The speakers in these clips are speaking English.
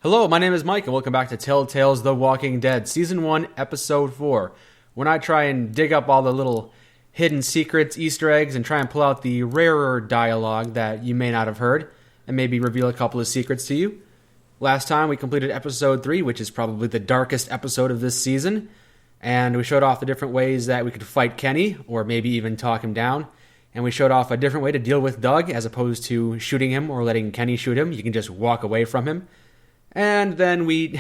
Hello, my name is Mike, and welcome back to Telltale's The Walking Dead, Season 1, Episode 4. When I try and dig up all the little hidden secrets, Easter eggs, and try and pull out the rarer dialogue that you may not have heard, and maybe reveal a couple of secrets to you. Last time we completed Episode 3, which is probably the darkest episode of this season, and we showed off the different ways that we could fight Kenny, or maybe even talk him down. And we showed off a different way to deal with Doug, as opposed to shooting him or letting Kenny shoot him. You can just walk away from him. And then we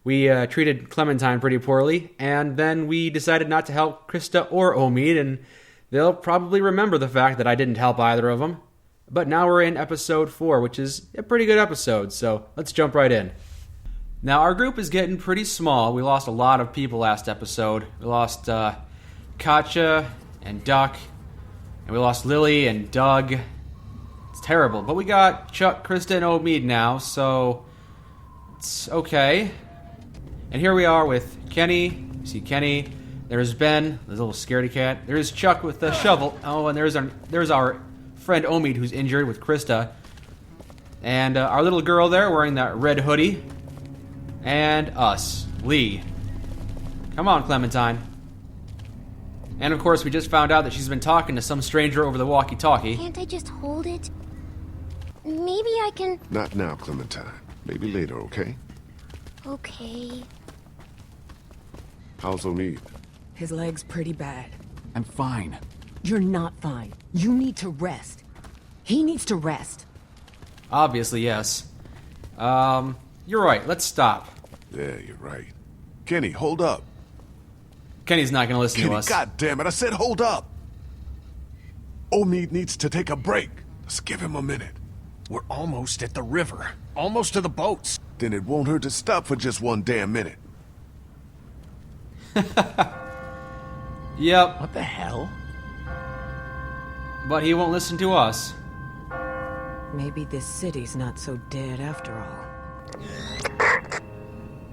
treated Clementine pretty poorly, and then we decided not to help Krista or Omid, and they'll probably remember the fact that I didn't help either of them. But now we're in Episode 4, which is a pretty good episode, so let's jump right in. Now, our group is getting pretty small. We lost a lot of people last episode. We lost Katja and Duck, and we lost Lily and Doug. It's terrible, but we got Chuck, Krista, and Omid now, so it's okay. And here we are with Kenny. You see Kenny. There's Ben, the little scaredy cat. There's Chuck with the shovel. Oh, and there's our friend Omid, who's injured, with Krista. And our little girl there wearing that red hoodie. And us, Lee. Come on, Clementine. And of course, we just found out that she's been talking to some stranger over the walkie-talkie. Can't I just hold it? Maybe I can... Not now, Clementine. Maybe later, okay? Okay. How's Omid? His leg's pretty bad. I'm fine. You're not fine. You need to rest. He needs to rest. Obviously, yes. You're right. Let's stop. Yeah, you're right. Kenny, hold up. Kenny's not going to listen Kenny, to us. God damn it, I said hold up. Omid needs to take a break. Let's give him a minute. We're almost at the river. Almost to the boats. Then it won't hurt to stop for just one damn minute. Yep. What the hell? But he won't listen to us. Maybe this city's not so dead after all.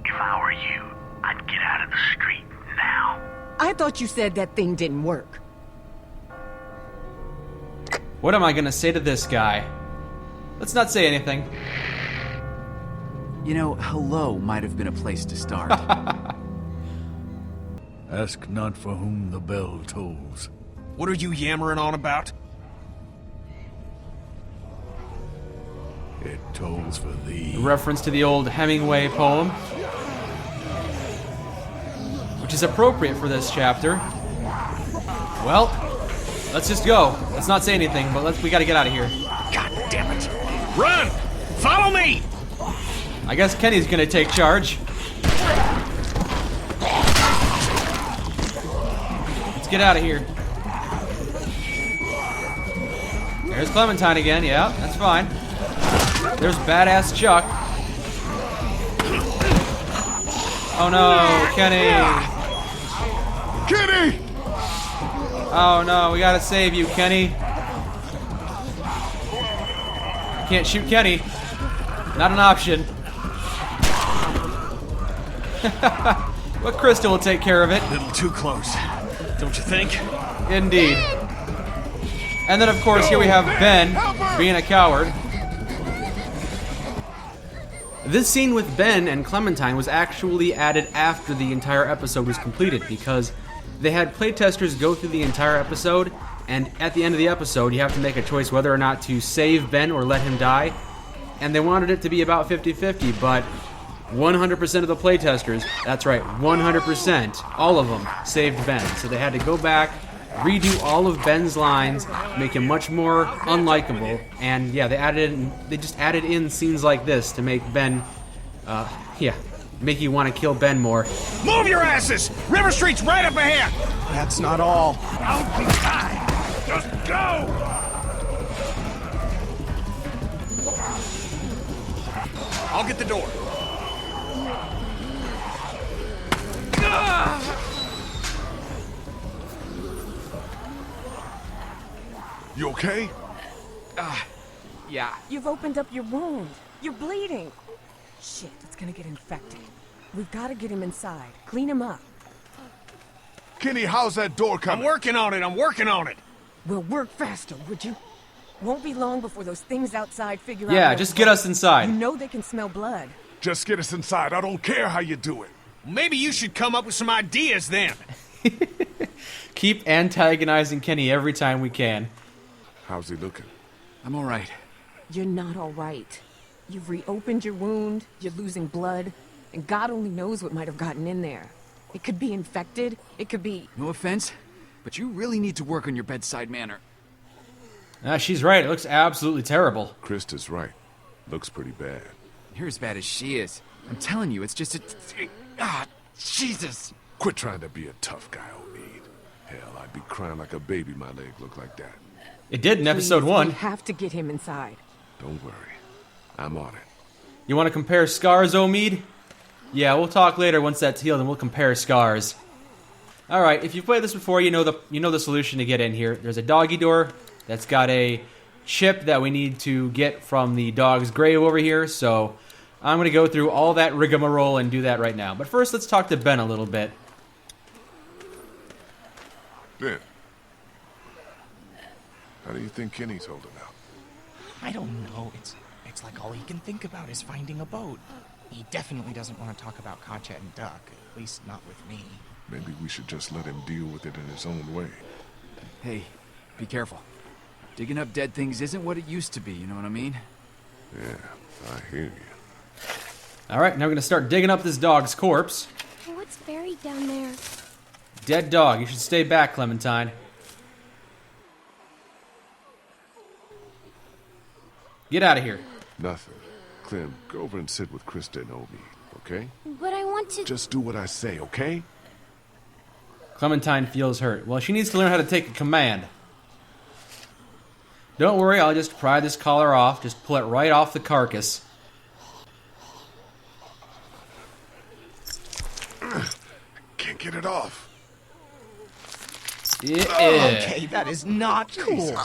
If I were you, I'd get out of the street now. I thought you said that thing didn't work. What am I going to say to this guy? Let's not say anything. You know, hello might have been a place to start. Ask not for whom the bell tolls. What are you yammering on about? It tolls for thee. A reference to the old Hemingway poem, which is appropriate for this chapter. Well, let's just go. Let's not say anything, but we got to get out of here. God damn it. Run! Follow me! I guess Kenny's going to take charge. Let's get out of here. There's Clementine again. Yeah, that's fine. There's badass Chuck. Oh no, Kenny. Kenny! Oh no, we gotta save you, Kenny. Can't shoot Kenny. Not an option. But Krista will take care of it. A little too close, don't you think? Indeed. And then, of course, here we have Ben being a coward. This scene with Ben and Clementine was actually added after the entire episode was completed, because they had playtesters go through the entire episode, and at the end of the episode, you have to make a choice whether or not to save Ben or let him die. And they wanted it to be about 50-50, but 100% of the playtesters, that's right, 100%, all of them, saved Ben. So they had to go back, redo all of Ben's lines, make him much more unlikable, and yeah, they just added in scenes like this to make Ben, make you want to kill Ben more. Move your asses! River Street's right up ahead! That's not all. Don't be kind. Just go! I'll get the door. You okay? Yeah. You've opened up your wound. You're bleeding. Shit, it's gonna get infected. We've got to get him inside. Clean him up. Kenny, how's that door I'm coming? working on it. We'll work faster, would you? Won't be long before those things outside figure out. Yeah, where just to get go. us inside. You know they can smell blood. Just get us inside. I don't care how you do it. Maybe you should come up with some ideas then. Keep antagonizing Kenny every time we can. How's he looking? I'm alright. You're not all right. You've reopened your wound, you're losing blood, and God only knows what might have gotten in there. It could be infected, it could be... No offense, but you really need to work on your bedside manner. She's right. It looks absolutely terrible. Krista's right. Looks pretty bad. You're as bad as she is. I'm telling you, it's just Jesus! Quit trying to be a tough guy, Omid. Hell, I'd be crying like a baby my leg looked like that. It did in episode 1. We have to get him inside. Don't worry. I'm on it. You want to compare scars, Omid? Yeah, we'll talk later once that's healed and we'll compare scars. Alright, if you've played this before, you know the solution to get in here. There's a doggy door that's got a chip that we need to get from the dog's grave over here, so I'm going to go through all that rigmarole and do that right now. But first, let's talk to Ben a little bit. Ben, how do you think Kenny's holding out? I don't know. It's like all he can think about is finding a boat. He definitely doesn't want to talk about Katja and Duck, at least not with me. Maybe we should just let him deal with it in his own way. Hey, be careful. Digging up dead things isn't what it used to be, you know what I mean? Yeah, I hear you. Alright, now we're going to start digging up this dog's corpse. What's buried down there? Dead dog. You should stay back, Clementine. Get out of here. Nothing. Clem, go over and sit with Krista and Omid, okay? But I want to... Just do what I say, okay? Clementine feels hurt. Well, she needs to learn how to take a command. Don't worry, I'll just pry this collar off. Just pull it right off the carcass. Can't get it off. Yeah. Okay, that is not cool.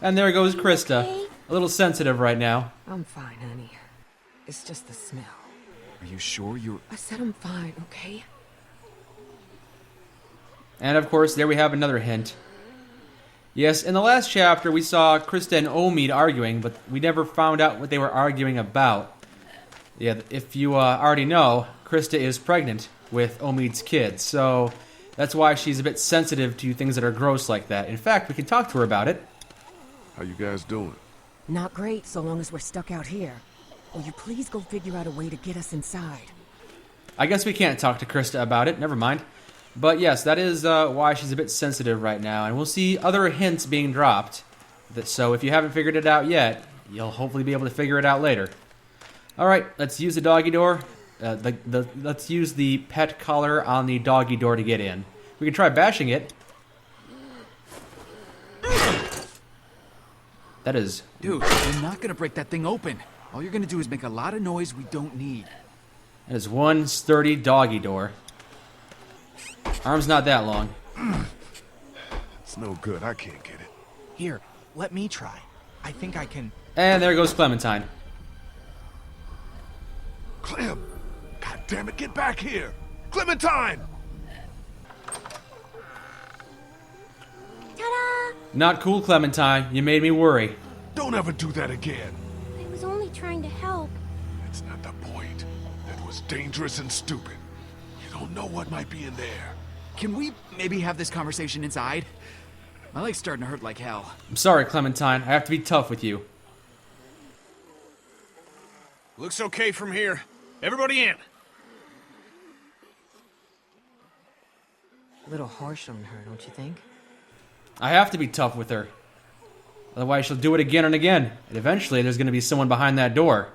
And there goes Krista. Okay. A little sensitive right now. I'm fine, honey. It's just the smell. Are you sure you're... I said I'm fine, okay? And of course, there we have another hint. Yes, in the last chapter, we saw Krista and Omid arguing, but we never found out what they were arguing about. Yeah, if you already know, Krista is pregnant with Omid's kid, so that's why she's a bit sensitive to things that are gross like that. In fact, we can talk to her about it. How you guys doing? Not great, so long as we're stuck out here. Will you please go figure out a way to get us inside? I guess we can't talk to Krista about it, never mind. But yes, that is why she's a bit sensitive right now, and we'll see other hints being dropped. So if you haven't figured it out yet, you'll hopefully be able to figure it out later. Alright, let's use the doggy door. Let's use the pet collar on the doggy door to get in. We can try bashing it. That is... Dude, you're not gonna break that thing open. All you're gonna do is make a lot of noise we don't need. That is one sturdy doggy door. Arm's not that long. It's no good. I can't get it. Here, let me try. I think I can... And there goes Clementine. Clem! God damn it, get back here! Clementine! Ta-da! Not cool, Clementine. You made me worry. Don't ever do that again. I was only trying to help. That's not the point. That was dangerous and stupid. You don't know what might be in there. Can we maybe have this conversation inside? My leg's starting to hurt like hell. I'm sorry, Clementine. I have to be tough with you. Looks okay from here. Everybody in. A little harsh on her, don't you think? I have to be tough with her. Otherwise, she'll do it again and again. And eventually, there's going to be someone behind that door.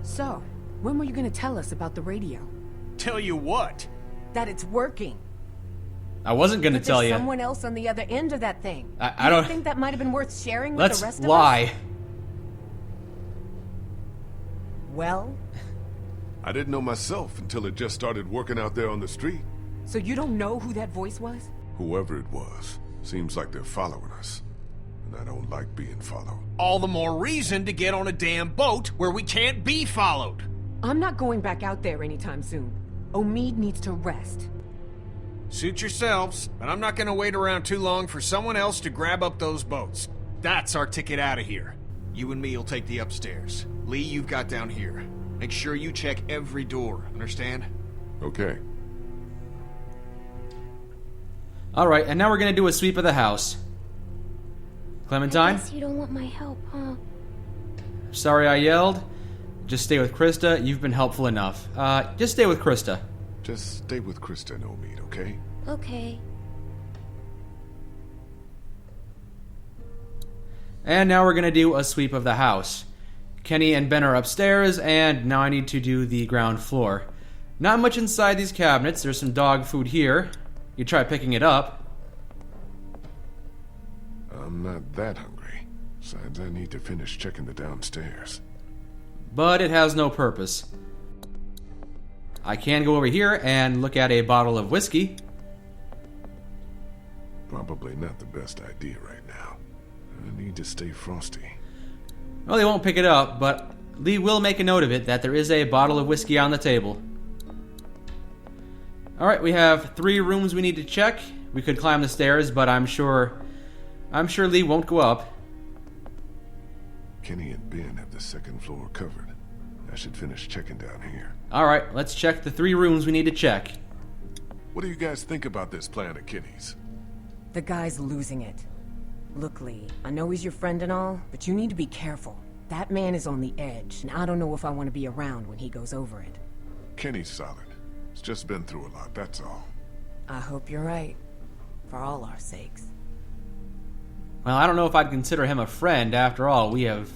So, when were you going to tell us about the radio? Tell you what? That it's working. I wasn't going to But tell there's you. someone else on the other end of that thing. I You don't... think that might have been worth sharing with Let's the rest of us? lie. Well, I didn't know myself until it just started working out there on the street. so you don't know who that voice was? Whoever it was, seems like they're following us. And I don't like being followed. All the more reason to get on a damn boat where we can't be followed. I'm not going back out there anytime soon. Omid needs to rest. Suit yourselves, but I'm not gonna wait around too long for someone else to grab up those boats. That's our ticket out of here. You and me will take the upstairs. Lee, you've got down here. Make sure you check every door, understand? Okay. Alright, and now we're gonna do a sweep of the house. Clementine? I guess you don't want my help, huh? Sorry I yelled. Just stay with Krista. You've been helpful enough. Just stay with Krista. Just stay with Krista and Omid, okay? Okay. And now we're gonna do a sweep of the house. Kenny and Ben are upstairs, and now I need to do the ground floor. Not much inside these cabinets. There's some dog food here. You try picking it up. I'm not that hungry. Besides, I need to finish checking the downstairs. But it has no purpose. I can go over here and look at a bottle of whiskey. Probably not the best idea right now. I need to stay frosty. Well, they won't pick it up, but Lee will make a note of it that there is a bottle of whiskey on the table. Alright, we have 3 rooms we need to check. We could climb the stairs, but I'm sure Lee won't go up. Kenny and Ben have the second floor covered. I should finish checking down here. Alright, let's check the 3 rooms we need to check. What do you guys think about this plan of Kenny's? The guy's losing it. Look, Lee, I know he's your friend and all, but you need to be careful. That man is on the edge, and I don't know if I want to be around when he goes over it. Kenny's solid. He's just been through a lot, that's all. I hope you're right. For all our sakes. Well, I don't know if I'd consider him a friend. After all, we have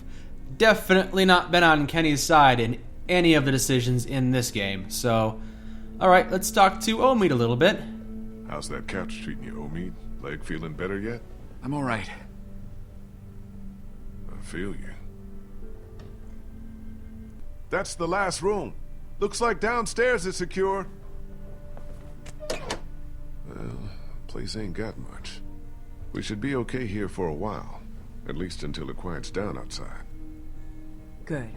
definitely not been on Kenny's side in any of the decisions in this game. So, alright, let's talk to Omid a little bit. How's that couch treating you, Omid? Leg feeling better yet? I'm alright. I feel you. That's the last room. Looks like downstairs is secure. Well, place ain't got much. We should be okay here for a while. At least until it quiets down outside. Good.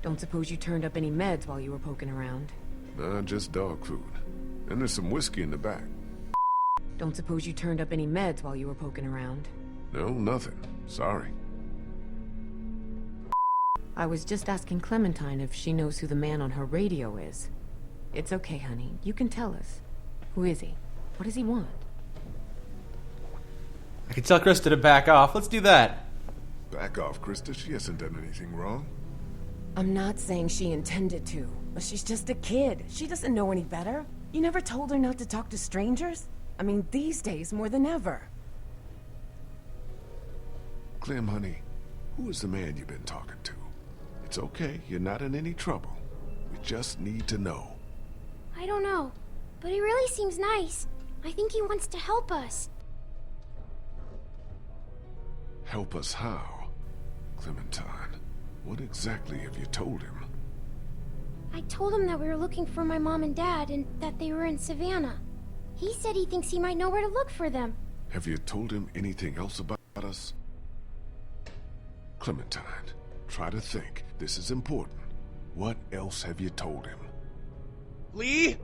Don't suppose you turned up any meds while you were poking around? Nah, just dog food. And there's some whiskey in the back. Don't suppose you turned up any meds while you were poking around? No, nothing. Sorry. I was just asking Clementine if she knows who the man on her radio is. It's okay, honey. You can tell us. Who is he? What does he want? I can tell Krista to back off. Let's do that. Back off, Krista. She hasn't done anything wrong. I'm not saying she intended to, but she's just a kid. She doesn't know any better. You never told her not to talk to strangers? I mean, these days more than ever. Clem, honey, who is the man you've been talking to? It's okay. You're not in any trouble. We just need to know. I don't know, but he really seems nice. I think he wants to help us. Help us how? Clementine, what exactly have you told him? I told him that we were looking for my mom and dad and that they were in Savannah. He said he thinks he might know where to look for them. Have you told him anything else about us? Clementine, try to think. This is important. What else have you told him? Lee?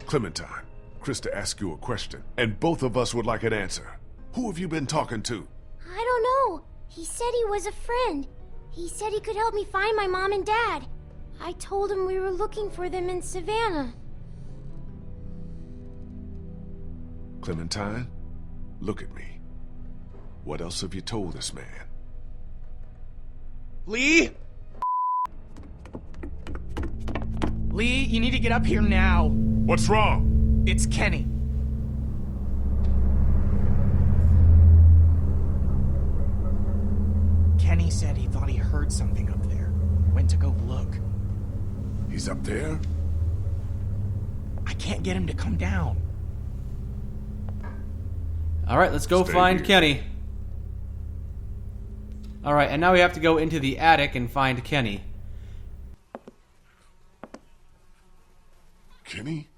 Clementine, Krista asked you a question, and both of us would like an answer. Who have you been talking to? I don't know. He said he was a friend. He said he could help me find my mom and dad. I told him we were looking for them in Savannah. Clementine, look at me. What else have you told this man? Lee? Lee, you need to get up here now. What's wrong? It's Kenny. Kenny said he thought he heard something up there. Went to go look. He's up there? I can't get him to come down. Alright, let's go Stay find here. Kenny. Alright, and now we have to go into the attic and find Kenny. Kenny?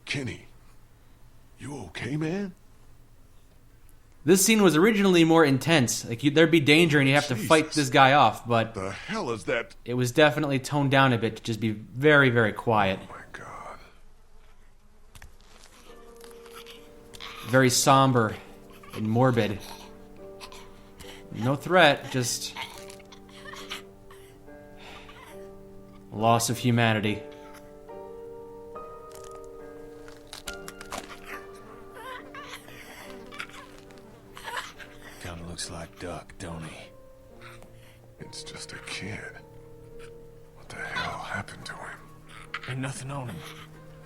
Kenny, you okay, man? This scene was originally more intense. Like, there'd be danger and you have to fight this guy off, but The hell is that? it was definitely toned down a bit to just be very, very quiet. Oh my god. Very somber and morbid. No threat, just loss of humanity. Kinda looks like Duck, don't he? It's just a kid. What the hell happened to him? Ain't nothing on him.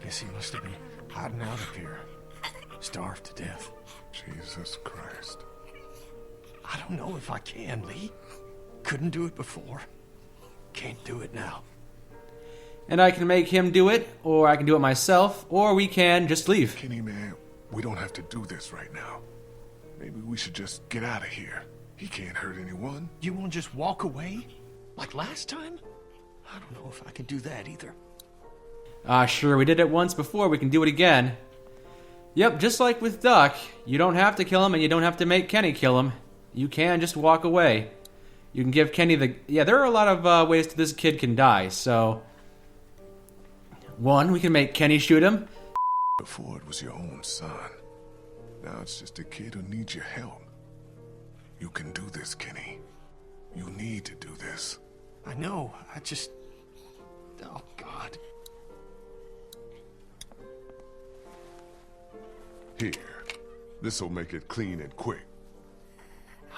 Guess he must have been hiding out up here. Starved to death. Jesus Christ. I don't know if I can, Lee. Couldn't do it before. Can't do it now. And I can make him do it, or I can do it myself, or we can just leave. Kenny, man, we don't have to do this right now. Maybe we should just get out of here. He can't hurt anyone. You won't just walk away? Like last time? I don't know if I can do that either. Sure, we did it once before, we can do it again. Yep, just like with Duck, you don't have to kill him and you don't have to make Kenny kill him. You can just walk away. You can give Kenny the... Yeah, there are a lot of ways that this kid can die, so... One, we can make Kenny shoot him. Before it was your own son. Now it's just a kid who needs your help. You can do this, Kenny. You need to do this. I know, I just... Oh, God. Here. This'll make it clean and quick.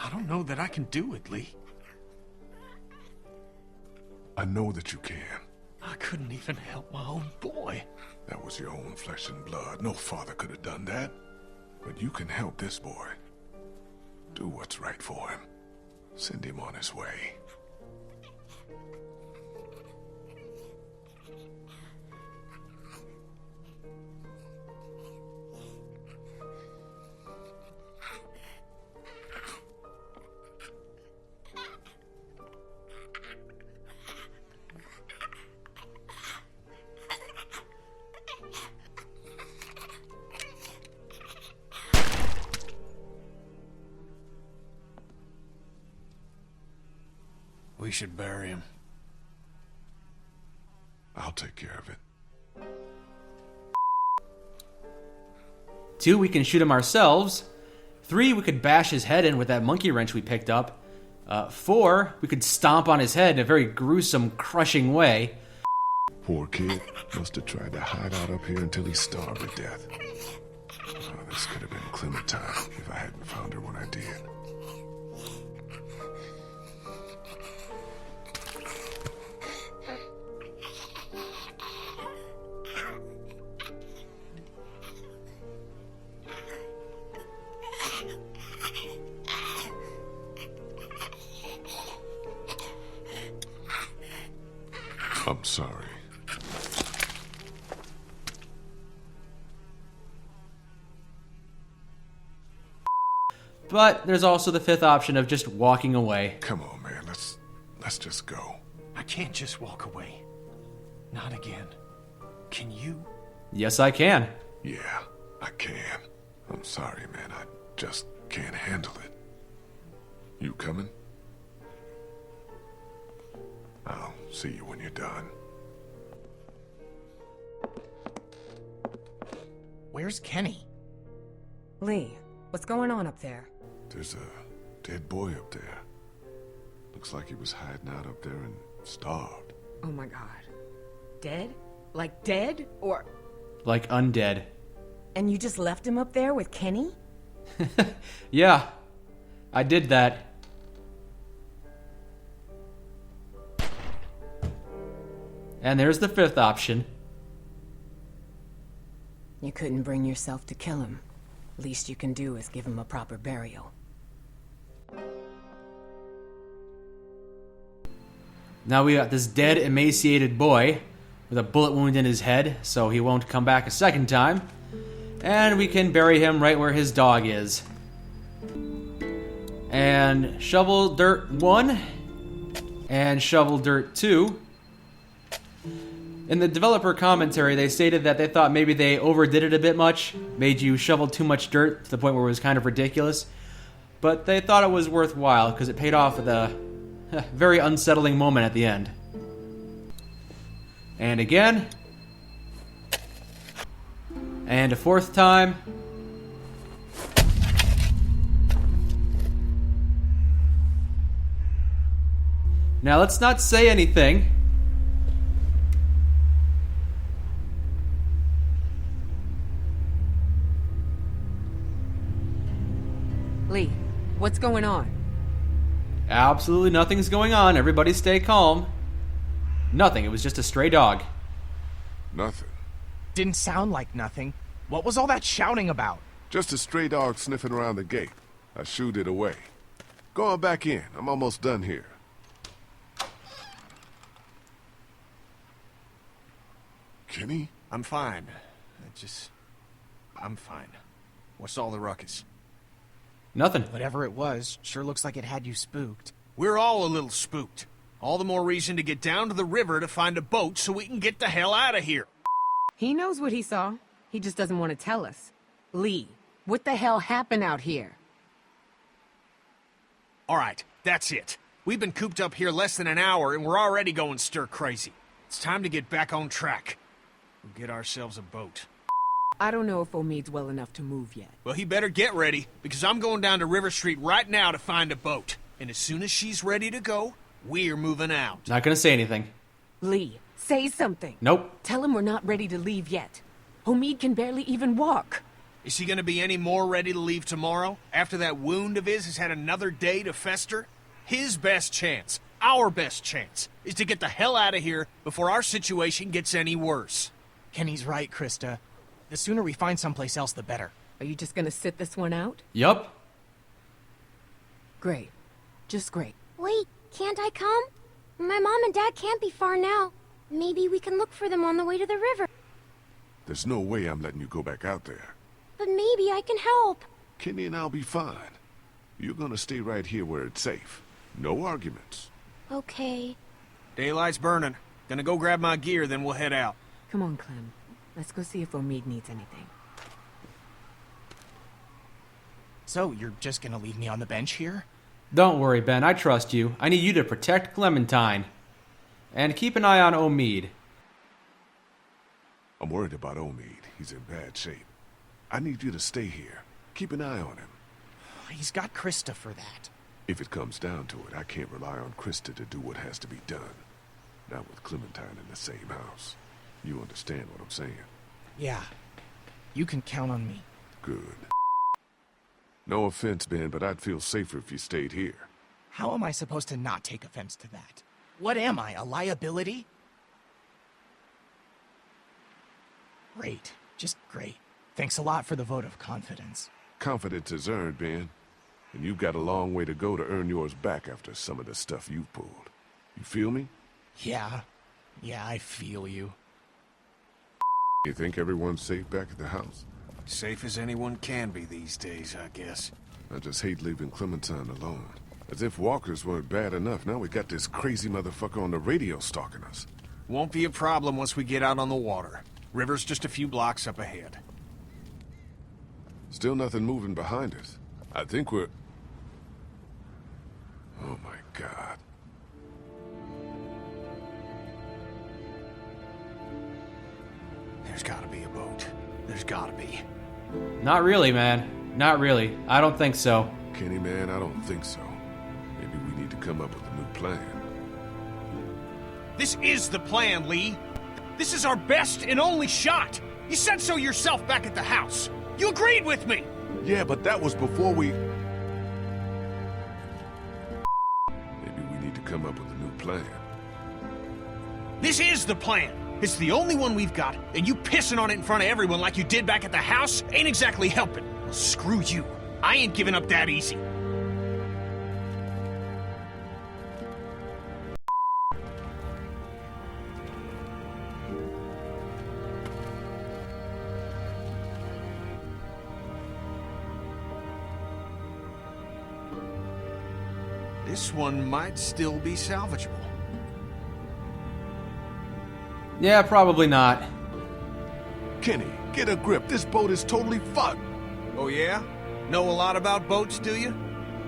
I don't know that I can do it, Lee. I know that you can. I couldn't even help my own boy. That was your own flesh and blood. No father could have done that. But you can help this boy. Do what's right for him. Send him on his way. We should bury him. I'll take care of it. 2, we can shoot him ourselves. 3, we could bash his head in with that monkey wrench we picked up. 4, we could stomp on his head in a very gruesome, crushing way. Poor kid. Must have tried to hide out up here until he starved to death. Oh, this could have been Clementine if I hadn't found her when I did. I'm sorry. But there's also the 5th option of just walking away. Come on, man. Let's just go. I can't just walk away. Not again. Can you? Yes, I can. Yeah, I can. I'm sorry, man. I just can't handle it. You coming? I'll see you when you're done. Where's Kenny? Lee, what's going on up there? There's a dead boy up there. Looks like he was hiding out up there and starved. Oh my God. Dead? Like dead? Or... Like undead. And you just left him up there with Kenny? Yeah, I did that. And there's the 5th option. You couldn't bring yourself to kill him. Least you can do is give him a proper burial. Now we got this dead, emaciated boy with a bullet wound in his head, so he won't come back a second time. And we can bury him right where his dog is. And Shovel Dirt 1 and Shovel Dirt 2. In the developer commentary, they stated that they thought maybe they overdid it a bit much, made you shovel too much dirt to the point where it was kind of ridiculous. but they thought it was worthwhile because it paid off with a very unsettling moment at the end. And again. And a fourth time. Now let's not say anything. Lee, what's going on? Absolutely nothing's going on. Everybody stay calm. Nothing. It was just a stray dog. Nothing. Didn't sound like nothing. What was all that shouting about? Just a stray dog sniffing around the gate. I shooed it away. Go on back in. I'm almost done here. Kenny? I'm fine. I'm fine. What's all the ruckus? Nothing. Whatever it was, sure looks like it had you spooked. We're all a little spooked. All the more reason to get down to the river to find a boat so we can get the hell out of here. He knows what he saw. He just doesn't want to tell us. Lee, what the hell happened out here? All right, that's it. We've been cooped up here less than an hour and we're already going stir crazy. It's time to get back on track. We'll get ourselves a boat. I don't know if Omid's well enough to move yet. Well, he better get ready, because I'm going down to River Street right now to find a boat. And as soon as she's ready to go, we're moving out. Not gonna say anything. Lee, say something. Nope. Tell him we're not ready to leave yet. Omid can barely even walk. Is he going to be any more ready to leave tomorrow, after that wound of his has had another day to fester? His best chance, our best chance, is to get the hell out of here before our situation gets any worse. Kenny's right, Krista. The sooner we find someplace else, the better. Are you just gonna sit this one out? Yup. Great. Just great. Wait, can't I come? My mom and dad can't be far now. Maybe we can look for them on the way to the river. There's no way I'm letting you go back out there. But maybe I can help. Kenny and I'll be fine. You're gonna stay right here where it's safe. No arguments. Okay. Daylight's burning. Gonna go grab my gear, then we'll head out. Come on, Clem. Let's go see if Omid needs anything. So, you're just gonna leave me on the bench here? Don't worry, Ben. I trust you. I need you to protect Clementine. And keep an eye on Omid. I'm worried about Omid. He's in bad shape. I need you to stay here. Keep an eye on him. He's got Krista for that. If it comes down to it, I can't rely on Krista to do what has to be done. Not with Clementine in the same house. You understand what I'm saying? Yeah. You can count on me. Good. No offense, Ben, but I'd feel safer if you stayed here. How am I supposed to not take offense to that? What am I, a liability? Great. Just great. Thanks a lot for the vote of confidence. Confidence is earned, Ben. And you've got a long way to go to earn yours back after some of the stuff you've pulled. You feel me? Yeah. Yeah, I feel you. You think everyone's safe back at the house? Safe as anyone can be these days, I guess. I just hate leaving Clementine alone. As if walkers weren't bad enough, now we got this crazy motherfucker on the radio stalking us. Won't be a problem once we get out on the water. River's just a few blocks up ahead. Still nothing moving behind us. I think we're... Oh my God. There's gotta be a boat. There's gotta be. Not really, man. Not really. I don't think so. Kenny, man, I don't think so. Maybe we need to come up with a new plan. This is the plan, Lee. This is our best and only shot. You said so yourself back at the house. You agreed with me. Yeah, but that was before we... Maybe we need to come up with a new plan. This is the plan. It's the only one we've got, and you pissing on it in front of everyone like you did back at the house ain't exactly helping. Well, screw you. I ain't giving up that easy. This one might still be salvageable. Yeah, probably not. Kenny, get a grip. This boat is totally fucked. Oh yeah? Know a lot about boats, do you?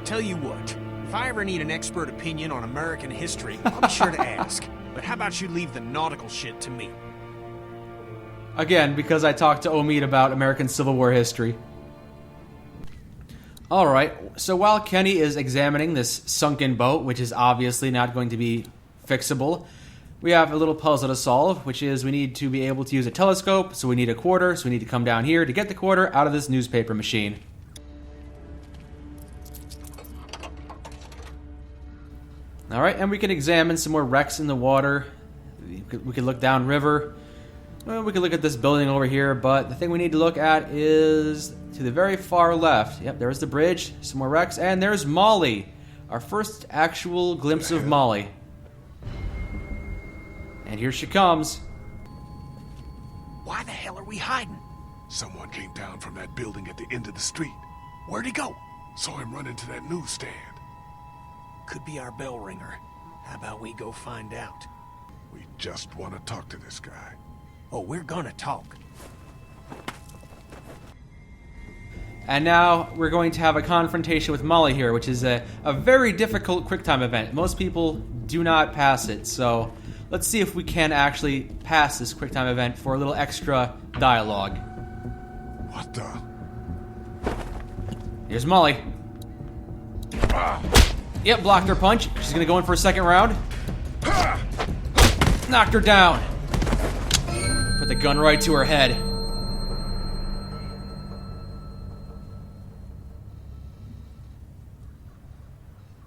Tell you what, if I ever need an expert opinion on American history, I'll be sure to ask. But how about you leave the nautical shit to me? Again, because I talked to Omid about American Civil War history. Alright, so while Kenny is examining this sunken boat, which is obviously not going to be fixable, we have a little puzzle to solve, which is we need to be able to use a telescope, so we need a quarter, so we need to come down here to get the quarter out of this newspaper machine. Alright, and we can examine some more wrecks in the water. We can look downriver. Well, we can look at this building over here, but the thing we need to look at is to the very far left. Yep, there's the bridge, some more wrecks, and there's Molly. Our first actual glimpse of Molly. And here she comes. Why the hell are we hiding? Someone came down from that building at the end of the street. Where'd he go? Saw him run into that newsstand. Could be our bell ringer. How about we go find out? We just want to talk to this guy. Oh, we're gonna talk. And now we're going to have a confrontation with Molly here, which is a very difficult QuickTime event. Most people do not pass it, so let's see if we can actually pass this QuickTime event for a little extra dialogue. What the? Here's Molly. Yep, blocked her punch. She's gonna go in for a second round. Knocked her down. Put the gun right to her head.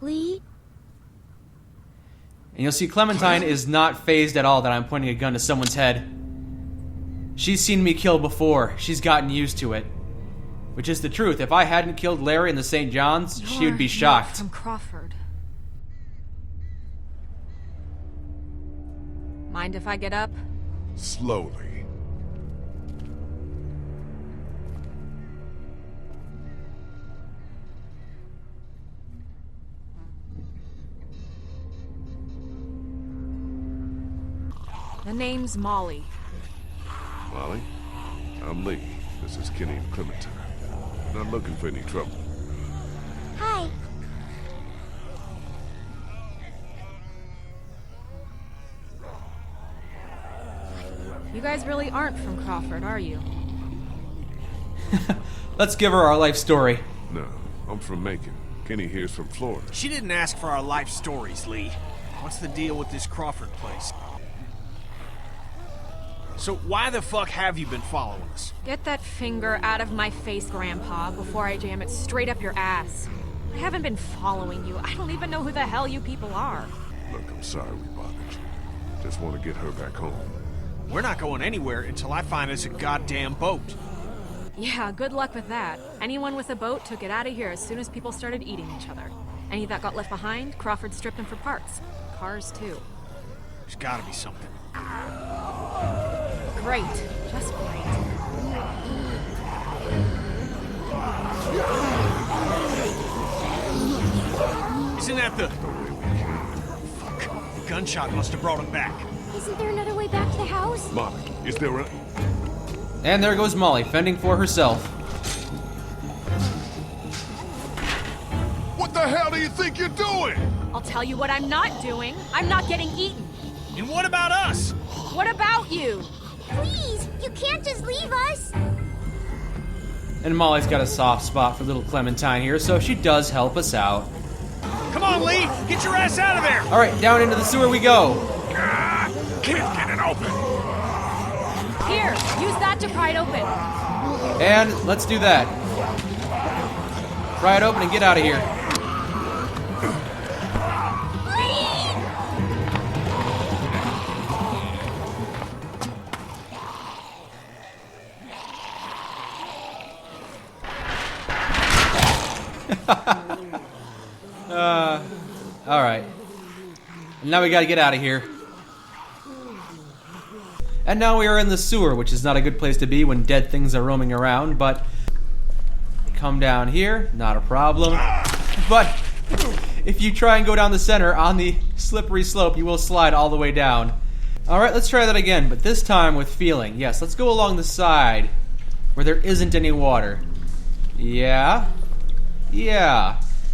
Lee? And you'll see Clementine is not fazed at all that I'm pointing a gun to someone's head. She's seen me kill before. She's gotten used to it. Which is the truth. If I hadn't killed Larry in the St. John's, she would be shocked. From Crawford. Mind if I get up? Slowly. The name's Molly. Molly, I'm Lee. This is Kenny and Clementine. Not looking for any trouble. Hi. You guys really aren't from Crawford, are you? Let's give her our life story. No, I'm from Macon. Kenny here's from Florida. She didn't ask for our life stories, Lee. What's the deal with this Crawford place? So why the fuck have you been following us? Get that finger out of my face, Grandpa, before I jam it straight up your ass. I haven't been following you. I don't even know who the hell you people are. Look, I'm sorry we bothered you. Just want to get her back home. We're not going anywhere until I find us a goddamn boat. Yeah, good luck with that. Anyone with a boat took it out of here as soon as people started eating each other. Any that got left behind, Crawford stripped them for parts. Cars, too. There's gotta be something. Great. Just great. Isn't that the... Fuck. The gunshot must have brought him back. Isn't there another way back to the house? Molly, is there a... And there goes Molly, fending for herself. What the hell do you think you're doing? I'll tell you what I'm not doing. I'm not getting eaten. And what about us? What about you? Please, you can't just leave us. And Molly's got a soft spot for little Clementine here, so she does help us out. Come on, Lee! Get your ass out of there! Alright, down into the sewer we go. Can't get it open. Here, use that to pry it open. And let's do that. Pry it open and get out of here. Alright. Now we gotta get out of here. And now we are in the sewer, which is not a good place to be when dead things are roaming around, but... Come down here, not a problem. But if you try and go down the center on the slippery slope, you will slide all the way down. Alright, let's try that again, but this time with feeling. Yes, let's go along the side where there isn't any water. Yeah.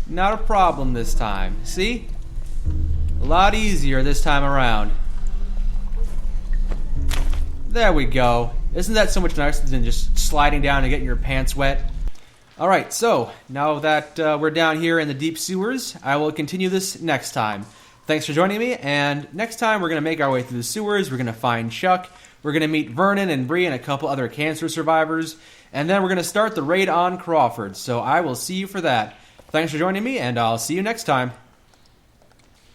Not a problem this time. See? A lot easier this time around. There we go. Isn't that so much nicer than just sliding down and getting your pants wet? Alright, so now that we're down here in the deep sewers, I will continue this next time. Thanks for joining me, and next time we're going to make our way through the sewers, we're going to find Chuck, we're going to meet Vernon and Bree and a couple other cancer survivors, and then we're going to start the raid on Crawford, so I will see you for that. Thanks for joining me, and I'll see you next time.